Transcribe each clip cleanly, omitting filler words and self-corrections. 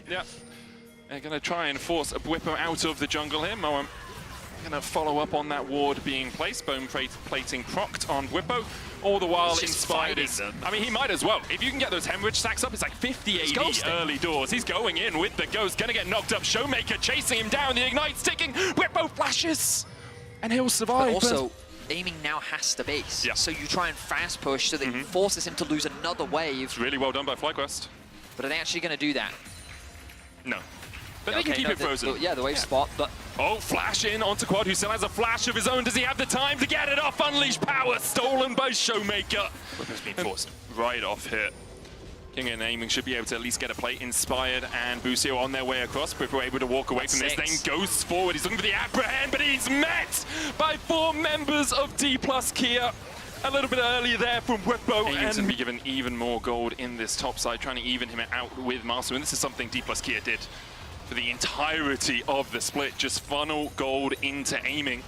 Yeah. They're going to try and force a Bwippo out of the jungle here. Moam going to follow up on that ward being placed. Bone plating procced on Bwippo. All the while, Inspired is... I mean, he might as well. If you can get those hemorrhage stacks up, it's like 50 AD early doors. He's going in with the ghost. Going to get knocked up. Showmaker chasing him down. The Ignite's ticking. Bwippo flashes. And he'll survive. But also, aiming now has to base. Yeah. So you try and fast push so that it forces him to lose another wave. It's really well done by FlyQuest. But are they actually going to do that? No. But they can keep it frozen. The wave spot, but... Oh, flash in onto Quad, who still has a flash of his own. Does he have the time to get it off? Unleash power, stolen by Showmaker. Has been forced right off here. King and Aiming should be able to at least get a play. Inspired and Busio on their way across. Bwippo able to walk away from this. Then goes forward. He's looking for the apprehend, but he's met by 4 members of Dplus Kia. A little bit earlier there from Bwippo. Aiming's going to be given even more gold in this top side, trying to even him out with Masu. And this is something Dplus Kia did for the entirety of the split. Just funnel gold into Aiming.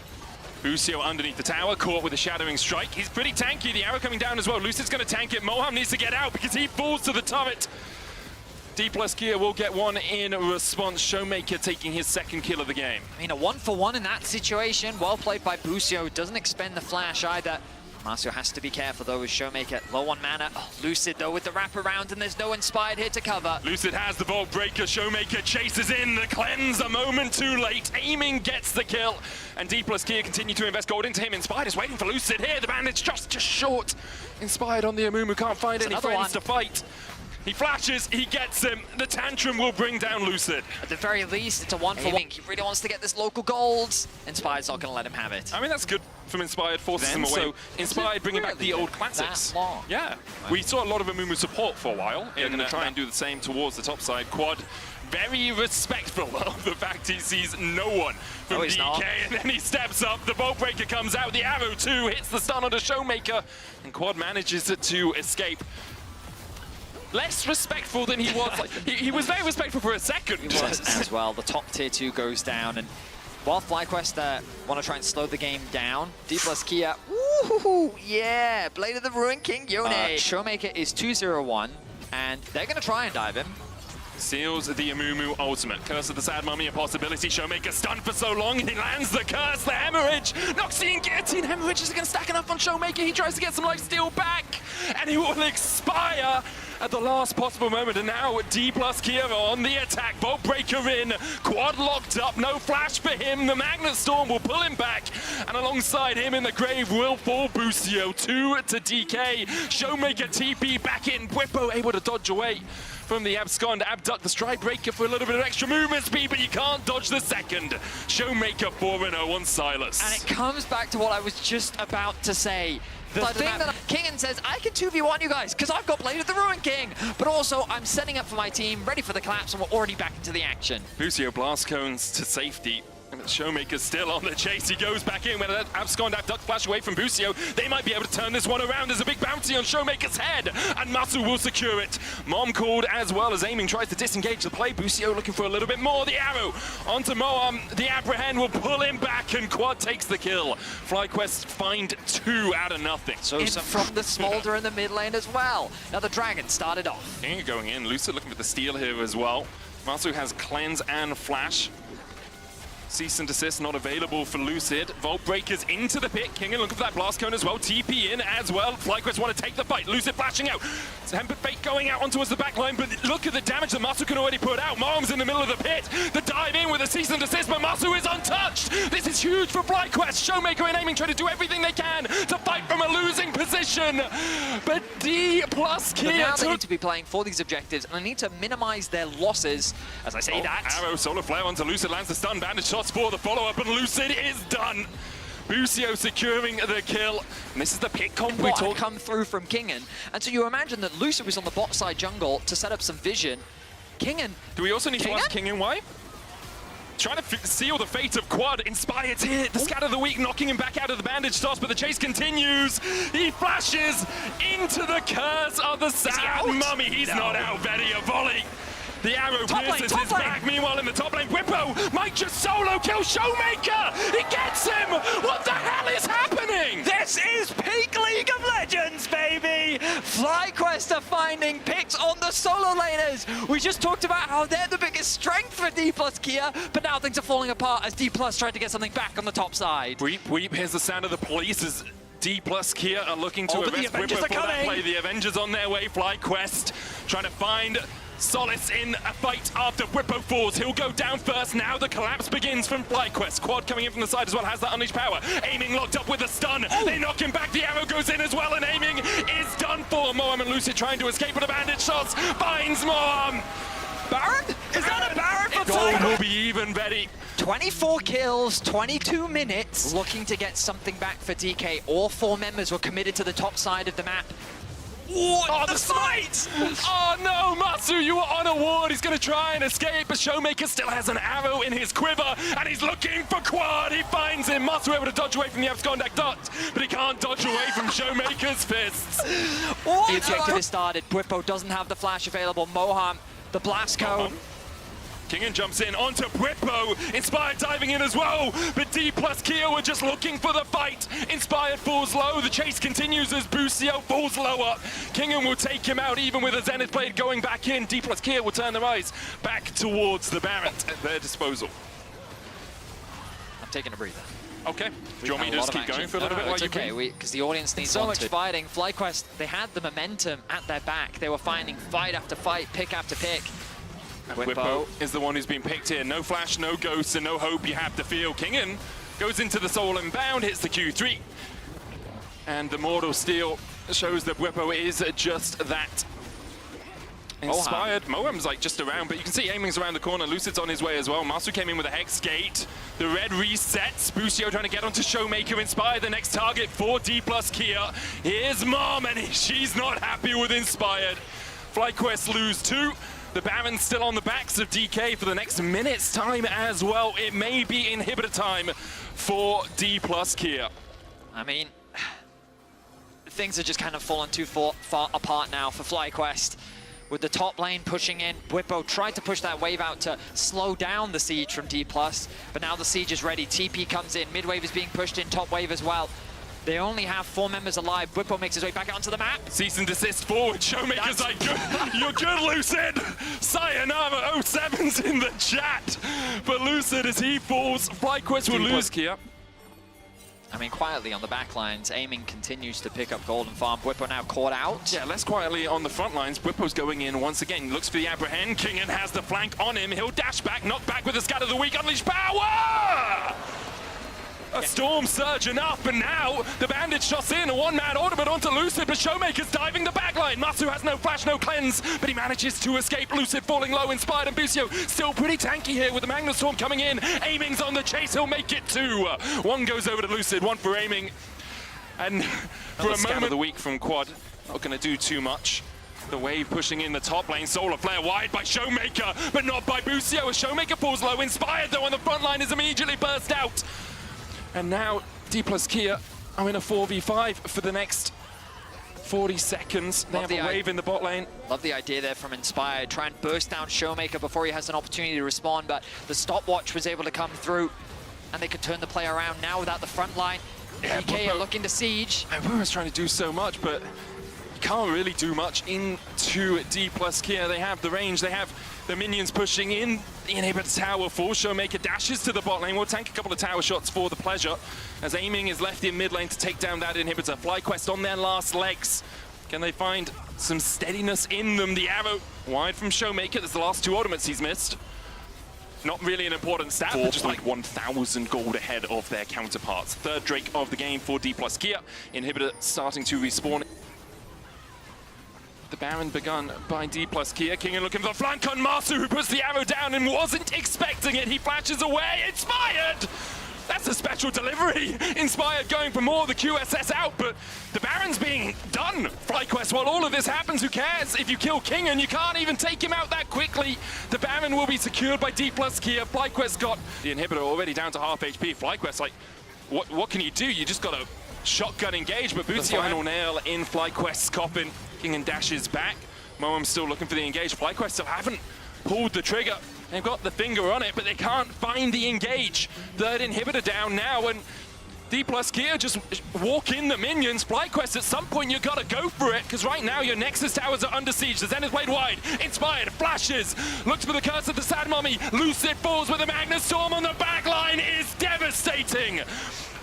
Busio underneath the tower, caught with a shadowing strike. He's pretty tanky. The arrow coming down as well. Lucid's going to tank it. Moham needs to get out because he falls to the turret. Dplus Kia will get one in response. Showmaker taking his 2nd kill of the game. I mean, a 1-for-1 in that situation. Well played by Busio. Doesn't expend the flash either. Marcio has to be careful though with Showmaker. Low on mana. Oh, Lucid though with the wraparound, and there's no Inspired here to cover. Lucid has the Vault Breaker. Showmaker chases in the cleanse a moment too late. Aiming gets the kill. And Dplus Kia continue to invest gold into him. Inspired is waiting for Lucid here. The bandage just short. Inspired on the Amumu, can't find any friends to fight. He flashes, he gets him. The tantrum will bring down Lucid. At the very least, it's a 1-for-1. He really wants to get this local gold. Inspired's not going to let him have it. I mean, that's good from Inspired, forces him away. So Inspired bringing back the old classics. Yeah. We saw a lot of Amumu support for a while. They're going to try and do the same towards the top side. Quad, very respectful of the fact he sees no one from DK, and then he steps up. The Bolt Breaker comes out. The arrow too hits the stun on the Showmaker, and Quad manages to escape. Less respectful than he was. He was very respectful for a second. He was as well. The top tier 2 goes down, and while FlyQuest want to try and slow the game down, Dplus Kia, woohoo, yeah, Blade of the Ruin King Yone. Showmaker is 2-0-1, and they're going to try and dive him. Seals the Amumu ultimate. Curse of the Sad Mummy, a possibility. Showmaker stunned for so long, he lands the curse, the hemorrhage. Noxine Guillotine hemorrhage is again stacking up on Showmaker. He tries to get some lifesteal back, and he will expire at the last possible moment. And now Dplus Kia on the attack. Bolt Breaker in, Quad locked up, no flash for him. The Magnet Storm will pull him back, and alongside him in the grave will fall Busio. 2 to DK. Showmaker TP back in. Bwippo able to dodge away from the abscond, abduct the Stride Breaker for a little bit of extra movement speed, but you can't dodge the second. Showmaker 4-0 on Silas. And it comes back to what I was just about to say. The thing that Kingen says, I can 2v1 you guys, because I've got Blade of the Ruin King, but also I'm setting up for my team, ready for the collapse, and we're already back into the action. Busio blast cones to safety. Showmaker's still on the chase. He goes back in when that abscond abduct flash away from Busio. They might be able to turn this one around. There's a big bounty on Showmaker's head, and Masu will secure it. Mom called as well as Aiming tries to disengage the play. Busio looking for a little bit more. The arrow onto Moam. The apprehend will pull him back, and Quad takes the kill. FlyQuest find 2 out of nothing. So from the Smolder in the mid lane as well. Now the Dragon started off. King going in. Lucid looking for the steal here as well. Masu has cleanse and flash. Cease and desist not available for Lucid. Vault Breakers into the pit. King looking for that blast cone as well. TP in as well. FlyQuest want to take the fight. Lucid flashing out. Tempered Fate going out onto the back line, but look at the damage that Masu can already put out. Mom's in the middle of the pit. The dive in with a cease and desist, but Masu is untouched. This is huge for FlyQuest. Showmaker and Aiming trying to do everything they can to fight from a losing position. But Dplus Kia now they need to be playing for these objectives, and they need to minimize their losses. As I say that. Arrow, solar flare onto Lucid, lands the stun, bandage shots for the follow-up, and Lucid is done. Busio securing the kill. And this is the pick comp we talk come through from Kingen. And so you imagine that Lucid was on the bot side jungle to set up some vision. Kingen. Do we also need to ask Kingen why? Trying to seal the fate of Quad. Inspired here. The scatter of the weak knocking him back out of the bandage toss, but the chase continues. He flashes into the curse of the Sad Mummy. He's not out. Betty a volley. The arrow Top lane, pierces top his lane. back. Meanwhile, in the top lane, Whippo might just solo kill Showmaker. He gets him. What the hell is happening? This is peak League of Legends, baby! FlyQuest are finding picks on the solo laners. We just talked about how they're the biggest strength for Dplus Kia, but now things are falling apart as Dplus tried to get something back on the top side. Weep, weep. Here's the sound of the police as Dplus Kia are looking to but the arrest Avengers Whippo are for that coming. play. The Avengers on their way. FlyQuest trying to find solace in a fight after Whippo falls. He'll go down first. Now the collapse begins from FlyQuest. Quad coming in from the side as well, has that unleashed power. Aiming locked up with a stun. They knock him back. The arrow goes in as well, and aiming is done for. Moam and Lucid trying to escape with a bandage shots. Finds Moam. Baron? Is that a Baron for Gold will FlyQuest? be even, Betty. 24 kills, 22 minutes. Looking to get something back for DK. All 4 members were committed to the top side of the map. Oh, the fight! Oh no, Matsu, you were on a ward. He's going to try and escape, but Showmaker still has an arrow in his quiver, and he's looking for Quad. He finds him. Matsu able to dodge away from the abscondact dot, but he can't dodge away from Showmaker's fists. The objective is started. Whippo doesn't have the flash available. Moham, the blast cone. Kingen jumps in onto Whippo. Inspired diving in as well, but Dplus Kia were just looking for the fight. Inspired falls low. The chase continues as Busio falls lower. Kingen will take him out even with a Zenith blade going back in. Dplus Kia will turn their eyes back towards the Baron at their disposal. I'm taking a breather. Okay. Do you want me to just keep going for a little bit while it's you okay, breathe? because the audience needs so much fighting. FlyQuest, they had the momentum at their back. They were finding fight after fight, pick after pick. Whippo is the one who's been picked here. No flash, no ghosts, and no hope you have to feel. Kingen goes into the soul and bound, hits the Q3. And the Mortal Steel shows that Whippo is just that. Inspired. Moam's like just around, but you can see aiming's around the corner. Lucid's on his way as well. Masu came in with a Hex Gate. The red resets. Busio trying to get onto Showmaker. Inspired, the next target for Dplus Kia. Here's Mom, and she's not happy with Inspired. FlyQuest lose 2. The Baron's still on the backs of DK for the next minute's time as well. It may be inhibitor time for Dplus Kia. I mean, things are just kind of fallen too far apart now for FlyQuest. With the top lane pushing in, Whippo tried to push that wave out to slow down the siege from Dplus, but now the siege is ready. TP comes in, mid wave is being pushed in, top wave as well. They only have 4 members alive. Whippo makes his way back onto the map. Cease and desist forward. Showmaker's like, good. You're good, Lucid. Sayonara 07's in the chat. But Lucid, as he falls, FlyQuest will lose Kia. I mean, quietly on the back lines, aiming continues to pick up Golden Farm. Whippo now caught out. Yeah, less quietly on the front lines. Whippo's going in once again. Looks for the apprehend. Kingen has the flank on him. He'll dash back, knock back with the scatter of the weak. Unleash power! A storm surge enough, and now the bandage shots in, a one-man order, but onto Lucid, but Showmaker's diving the backline. Matsu has no flash, no cleanse, but he manages to escape. Lucid falling low, Inspired and Busio still pretty tanky here with the Magna Storm coming in. Aiming's on the chase, he'll make it 2. One goes over to Lucid, one for aiming. And for a moment of the week from Quad, not gonna do too much. The wave pushing in the top lane, Solar Flare wide by Showmaker, but not by Busio as Showmaker falls low. Inspired though on the front line is immediately burst out. And now Dplus Kia are in a 4v5 for the next 40 seconds. They have a wave in the bot lane. Love the idea there from Inspired. Try and burst down Showmaker before he has an opportunity to respond, but the stopwatch was able to come through and they could turn the play around now without the front line. Yeah, DK are looking to siege. Whippo's trying to do so much, but you can't really do much into Dplus Kia. They have the range, they have the minions pushing in. The inhibitor tower full. Showmaker dashes to the bot lane. We'll tank a couple of tower shots for the pleasure, as aiming is left in mid lane to take down that inhibitor. FlyQuest on their last legs. Can they find some steadiness in them? The arrow wide from Showmaker. There's the last 2 ultimates he's missed. Not really an important stat, but just like 1,000 gold ahead of their counterparts. 3rd Drake of the game for Dplus Kia. Inhibitor starting to respawn. The Baron begun by Dplus Kia. Kingen looking for the flank on Masu, who puts the arrow down and wasn't expecting it. He flashes away. Inspired! That's a special delivery. Inspired going for more, the QSS out, but the Baron's being done. FlyQuest, while all of this happens, who cares? If you kill Kingen, you can't even take him out that quickly. The Baron will be secured by Dplus Kia. FlyQuest got the inhibitor already down to half HP. FlyQuest, like, what can you do? You just got to shotgun engage, but Busio final nail in FlyQuest's coffin. Kingen dashes back. Moam's still looking for the engage. FlyQuest still haven't pulled the trigger. They've got the finger on it, but they can't find the engage. Third inhibitor down now, and Dplus Kia just walk in the minions. FlyQuest, at some point you gotta go for it, because right now your Nexus towers are under siege. The Zen is played wide, inspired, flashes, looks for the curse of the Sad Mummy. Lucid falls with a Magnus Storm on the back line is devastating.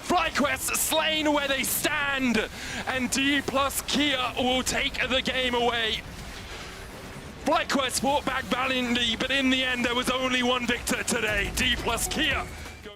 FlyQuest slain where they stand, and Dplus Kia will take the game away. FlyQuest fought back valiantly, but in the end there was only one victor today, Dplus Kia.